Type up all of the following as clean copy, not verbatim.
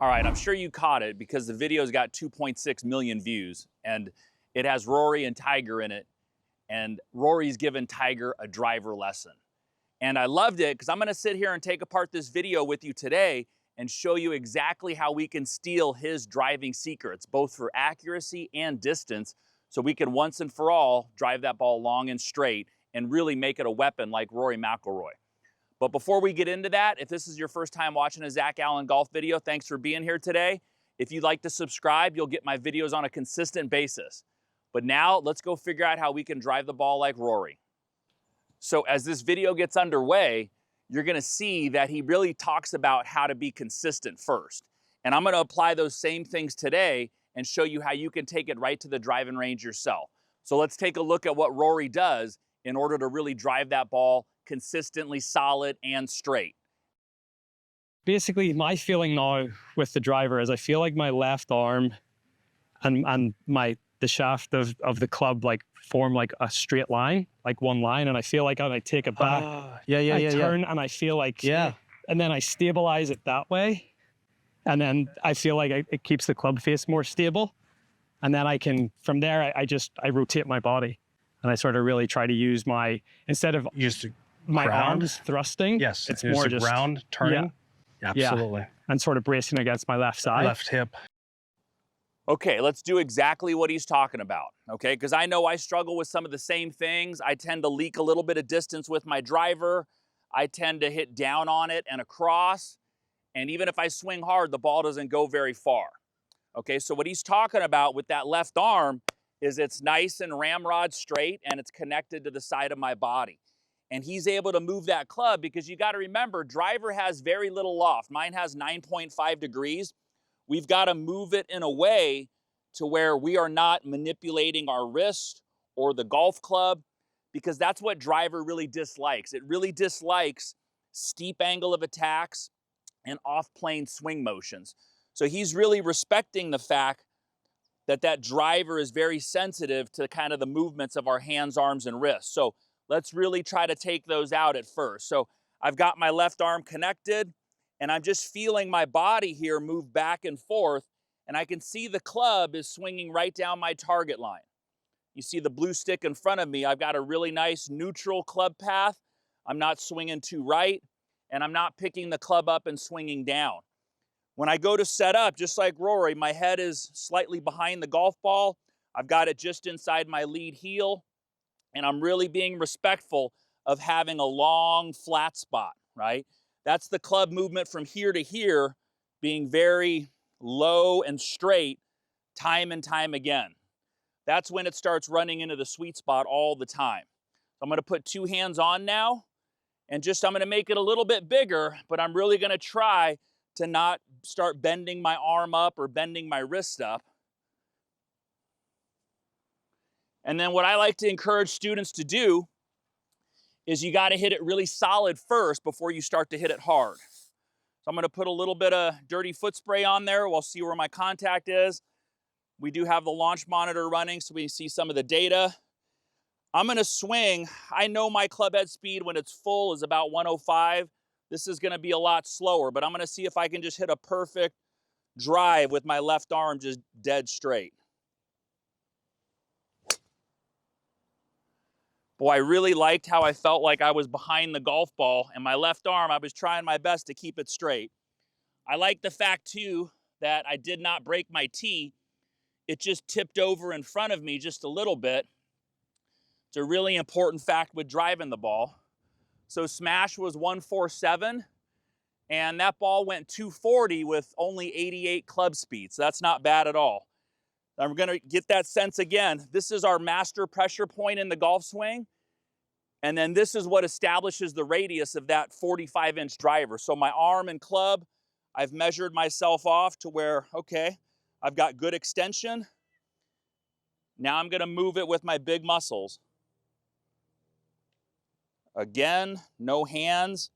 All right, I'm sure you caught it because the video's got 2.6 million views and it has Rory and Tiger in it. And Rory's given Tiger a driver lesson. And I loved it because I'm gonna sit here and take apart this video with you today and show you exactly how we can steal his driving secrets, both for accuracy and distance, so we can once and for all drive that ball long and straight and really make it a weapon like Rory McIlroy. But before we get into that, if this is your first time watching a Zach Allen golf video, thanks for being here today. If you'd like to subscribe, you'll get my videos on a consistent basis. But now let's go figure out how we can drive the ball like Rory. So as this video gets underway, you're gonna see that he really talks about how to be consistent first. And I'm gonna apply those same things today and show you how you can take it right to the driving range yourself. So let's take a look at what Rory does in order to really drive that ball consistently solid and straight. Basically, my feeling now with the driver is I feel like my left arm and the shaft of the club like form like a straight line, like one line, and I feel like when I take it back, I turn and I feel like, and then I stabilize it that way, and then I feel like it keeps the club face more stable, and then I can, from there, I rotate my body, and I sort of really try to use instead of my arms thrusting, it's more just ground turning. Absolutely. And sort of bracing against my left side. Left hip. Okay, let's do exactly what he's talking about, okay? Because I know I struggle with some of the same things. I tend to leak a little bit of distance with my driver. I tend to hit down on it and across. And even if I swing hard, the ball doesn't go very far. Okay, so what he's talking about with that left arm is it's nice and ramrod straight and it's connected to the side of my body. And he's able to move that club because you got to remember, driver has very little loft. Mine has 9.5 degrees. We've got to move it in a way to where we are not manipulating our wrist or the golf club, because that's what driver really dislikes. It really dislikes steep angle of attacks and off-plane swing motions. So he's really respecting the fact that that driver is very sensitive to kind of the movements of our hands, arms, and wrists. So let's really try to take those out at first. So I've got my left arm connected, and I'm just feeling my body here move back and forth, and I can see the club is swinging right down my target line. You see the blue stick in front of me. I've got a really nice neutral club path. I'm not swinging too right, and I'm not picking the club up and swinging down. When I go to set up, just like Rory, my head is slightly behind the golf ball. I've got it just inside my lead heel, and I'm really being respectful of having a long, flat spot, right? That's the club movement from here to here being very low and straight time and time again. That's when it starts running into the sweet spot all the time. So I'm gonna put two hands on now, and I'm gonna make it a little bit bigger, but I'm really gonna try to not start bending my arm up or bending my wrist up. And then what I like to encourage students to do is you gotta hit it really solid first before you start to hit it hard. So I'm gonna put a little bit of dirty foot spray on there. We'll see where my contact is. We do have the launch monitor running so we see some of the data. I'm gonna swing. I know my club head speed when it's full is about 105. This is gonna be a lot slower, but I'm gonna see if I can just hit a perfect drive with my left arm just dead straight. Boy, I really liked how I felt like I was behind the golf ball, and my left arm, I was trying my best to keep it straight. I like the fact too that I did not break my tee. It just tipped over in front of me just a little bit. It's a really important fact with driving the ball. So smash was 147, and that ball went 240 with only 88 club speed. So that's not bad at all. I'm gonna get that sense again. This is our master pressure point in the golf swing. And then this is what establishes the radius of that 45-inch driver. So my arm and club, I've measured myself off to where, okay, I've got good extension. Now I'm gonna move it with my big muscles. Again, no hands.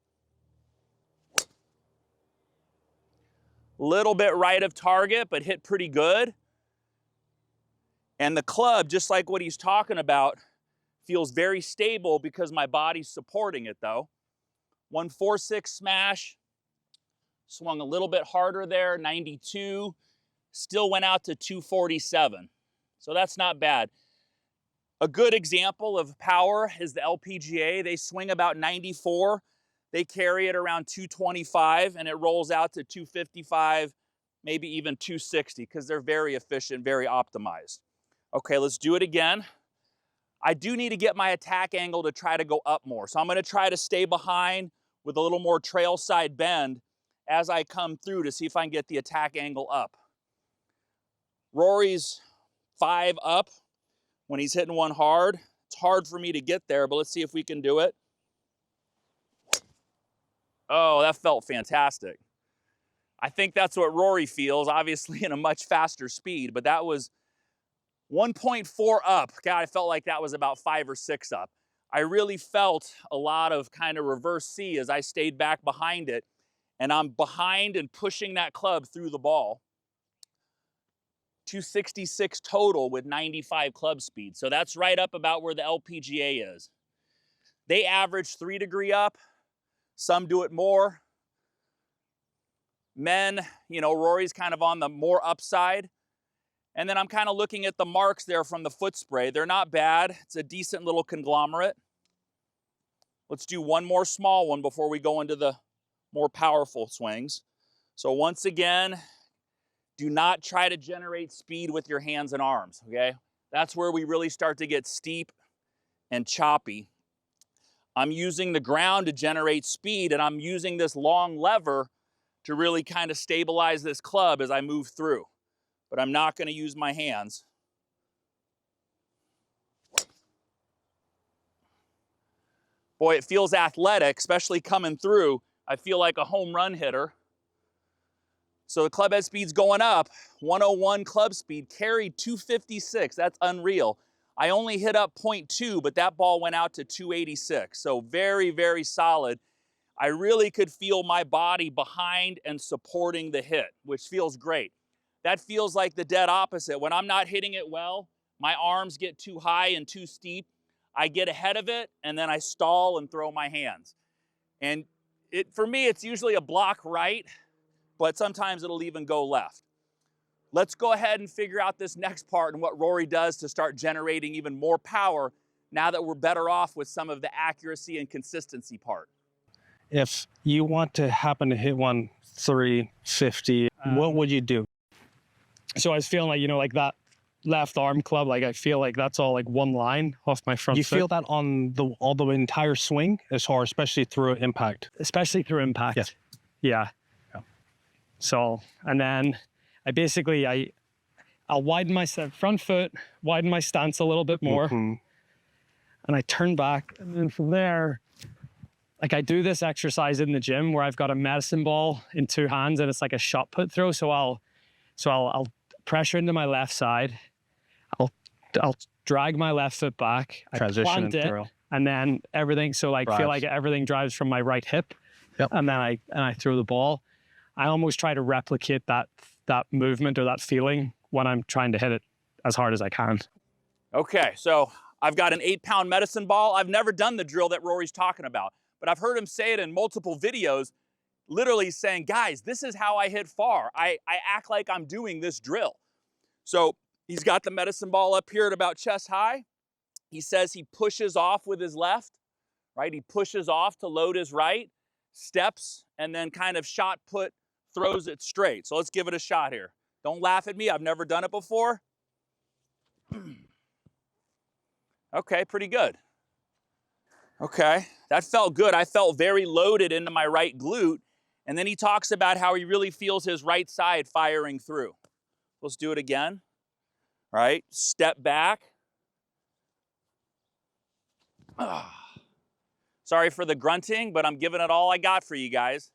Little bit right of target, but hit pretty good. And the club, just like what he's talking about, feels very stable because my body's supporting it though. 146 smash, Swung a little bit harder there, 92. Still went out to 247. So that's not bad. A good example of power is the LPGA. They swing about 94. They carry it around 225, and it rolls out to 255, maybe even 260, because they're very efficient, very optimized. Okay, let's do it again. I do need to get my attack angle to try to go up more. So I'm going to try to stay behind with a little more trail side bend as I come through to see if I can get the attack angle up. Rory's 5 up when he's hitting one hard. It's hard for me to get there, but let's see if we can do it. Oh, that felt fantastic. I think that's what Rory feels, obviously in a much faster speed, but that was 1.4 up. God, I felt like that was about 5 or 6 up. I really felt a lot of kind of reverse C as I stayed back behind it, and I'm behind and pushing that club through the ball. 266 total with 95 club speed. So that's right up about where the LPGA is. They average 3 degree up. Some do it more. Men, you know, Rory's kind of on the more upside. And then I'm kind of looking at the marks there from the foot spray. They're not bad. It's a decent little conglomerate. Let's do one more small one before we go into the more powerful swings. So once again, do not try to generate speed with your hands and arms, okay? That's where we really start to get steep and choppy. I'm using the ground to generate speed, and I'm using this long lever to really kind of stabilize this club as I move through. But I'm not going to use my hands. Boy, it feels athletic, especially coming through. I feel like a home run hitter. So the club head speed's going up. 101 club speed, carried 256. That's unreal. I only hit up 0.2, but that ball went out to 286. So very, very solid. I really could feel my body behind and supporting the hit, which feels great. That feels like the dead opposite. When I'm not hitting it well, my arms get too high and too steep. I get ahead of it, and then I stall and throw my hands. And for me, it's usually a block right, but sometimes it'll even go left. Let's go ahead and figure out this next part and what Rory does to start generating even more power now that we're better off with some of the accuracy and consistency part. If you want to happen to hit one 350, what would you do? So I was feeling like, you know, like that left arm club, like I feel like that's all like one line off my front You foot. feel that on all the entire swing as hard, especially through impact? Especially through impact. Yeah. So, and then I'll widen my front foot, widen my stance a little bit more, and I turn back. And then from there, like I do this exercise in the gym where I've got a medicine ball in 2 hands and it's like a shot put throw. So I'll pressure into my left side. I'll drag my left foot back. Transition I plant it, and then everything. So like feel like everything drives from my right hip, and then I throw the ball. I almost try to replicate that movement or that feeling when I'm trying to hit it as hard as I can. Okay, so I've got an 8-pound medicine ball. I've never done the drill that Rory's talking about, but I've heard him say it in multiple videos, literally saying, guys, this is how I hit far. I act like I'm doing this drill. So he's got the medicine ball up here at about chest high. He says he pushes off with his left, right? He pushes off to load his right, steps, and then kind of shot put, throws it straight. So let's give it a shot here. Don't laugh at me. I've never done it before. Okay, pretty good. Okay, that felt good. I felt very loaded into my right glute. And then he talks about how he really feels his right side firing through. Let's do it again. All right, step back. Sorry for the grunting, but I'm giving it all I got for you guys.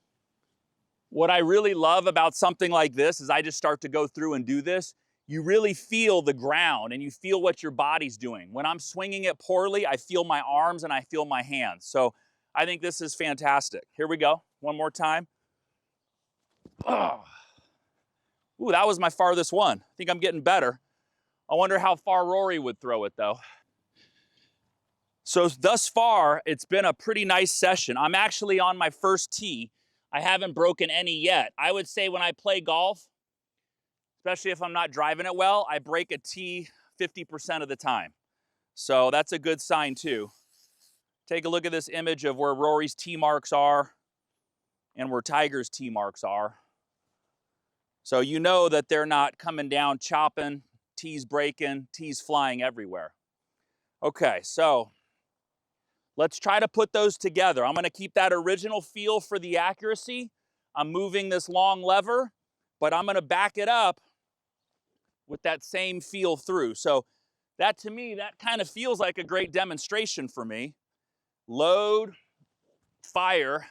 What I really love about something like this is I just start to go through and do this. You really feel the ground and you feel what your body's doing. When I'm swinging it poorly, I feel my arms and I feel my hands. So I think this is fantastic. Here we go, one more time. Oh. Ooh, that was my farthest one. I think I'm getting better. I wonder how far Rory would throw it though. So thus far, it's been a pretty nice session. I'm actually on my first tee. I haven't broken any yet. I would say when I play golf, especially if I'm not driving it well, I break a tee 50% of the time. So that's a good sign too. Take a look at this image of where Rory's tee marks are and where Tiger's tee marks are. So you know that they're not coming down chopping, tees breaking, tees flying everywhere. Okay, so let's try to put those together. I'm gonna keep that original feel for the accuracy. I'm moving this long lever, but I'm gonna back it up with that same feel through. So that to me, that kind of feels like a great demonstration for me. Load, fire.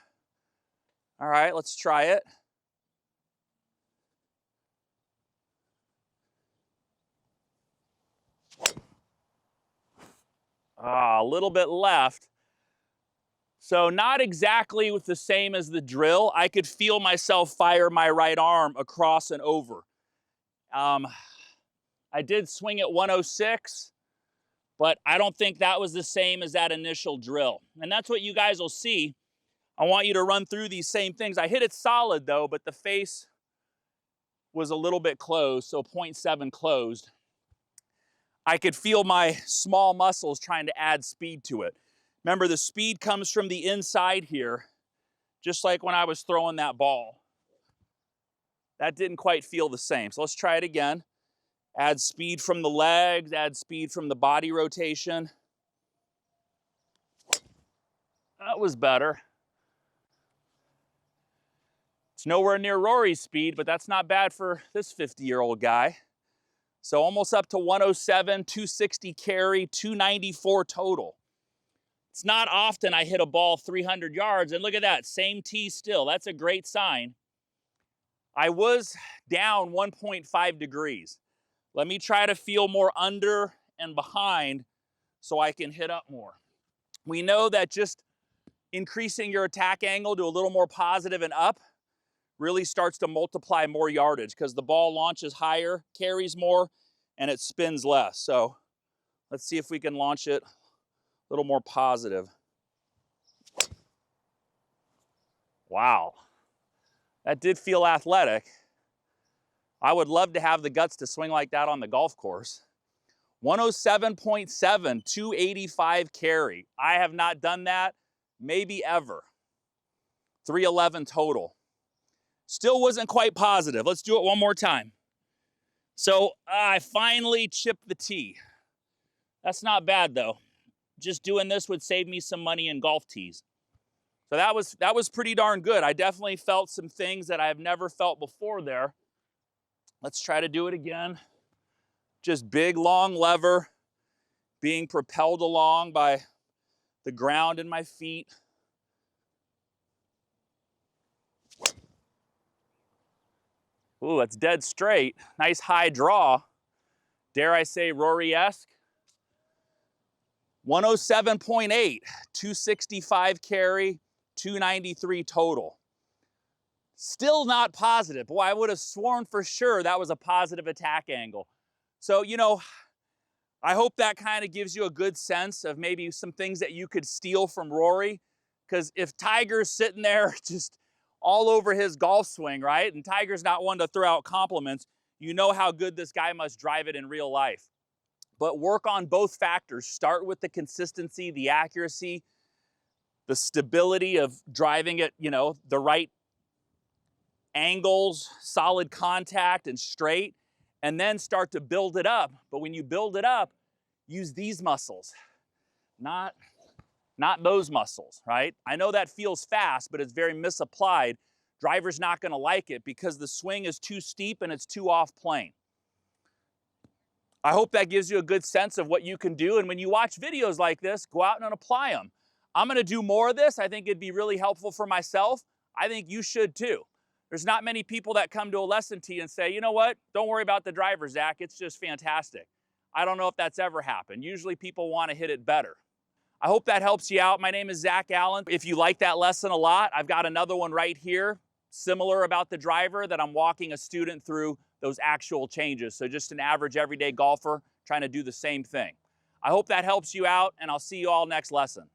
All right, let's try it. A little bit left. So not exactly with the same as the drill. I could feel myself fire my right arm across and over. I did swing at 106, but I don't think that was the same as that initial drill. And that's what you guys will see. I want you to run through these same things. I hit it solid though, but the face was a little bit closed, so 0.7 closed. I could feel my small muscles trying to add speed to it. Remember, the speed comes from the inside here, just like when I was throwing that ball. That didn't quite feel the same. So let's try it again. Add speed from the legs, add speed from the body rotation. That was better. It's nowhere near Rory's speed, but that's not bad for this 50-year-old guy. So almost up to 107, 260 carry, 294 total. It's not often I hit a ball 300 yards, and look at that, same tee still. That's a great sign. I was down 1.5 degrees. Let me try to feel more under and behind so I can hit up more. We know that just increasing your attack angle to a little more positive and up really starts to multiply more yardage because the ball launches higher, carries more, and it spins less. So let's see if we can launch it a little more positive. Wow, that did feel athletic. I would love to have the guts to swing like that on the golf course. 107.7, 285 carry. I have not done that, maybe ever. 311 total. Still wasn't quite positive. Let's do it one more time. So I finally chipped the tee. That's not bad though. Just doing this would save me some money in golf tees. So that was pretty darn good. I definitely felt some things that I have never felt before there. Let's try to do it again. Just big, long lever, being propelled along by the ground in my feet. Ooh, that's dead straight. Nice high draw. Dare I say Rory-esque? 107.8, 265 carry, 293 total. Still not positive. Boy, I would have sworn for sure that was a positive attack angle. So, you know, I hope that kind of gives you a good sense of maybe some things that you could steal from Rory. Because if Tiger's sitting there just all over his golf swing, right? And Tiger's not one to throw out compliments, you know how good this guy must drive it in real life. But work on both factors. Start with the consistency, the accuracy, the stability of driving it, you know, the right angles, solid contact, and straight, and then start to build it up. But when you build it up, use these muscles, not those muscles, right? I know that feels fast, but it's very misapplied. Driver's not gonna like it because the swing is too steep and it's too off plane. I hope that gives you a good sense of what you can do. And when you watch videos like this, go out and apply them. I'm gonna do more of this. I think it'd be really helpful for myself. I think you should too. There's not many people that come to a lesson tee and say, you know what, don't worry about the driver, Zach, it's just fantastic. I don't know if that's ever happened. Usually people wanna hit it better. I hope that helps you out. My name is Zach Allen. If you like that lesson a lot, I've got another one right here, similar about the driver, that I'm walking a student through those actual changes. So just an average everyday golfer trying to do the same thing. I hope that helps you out, and I'll see you all next lesson.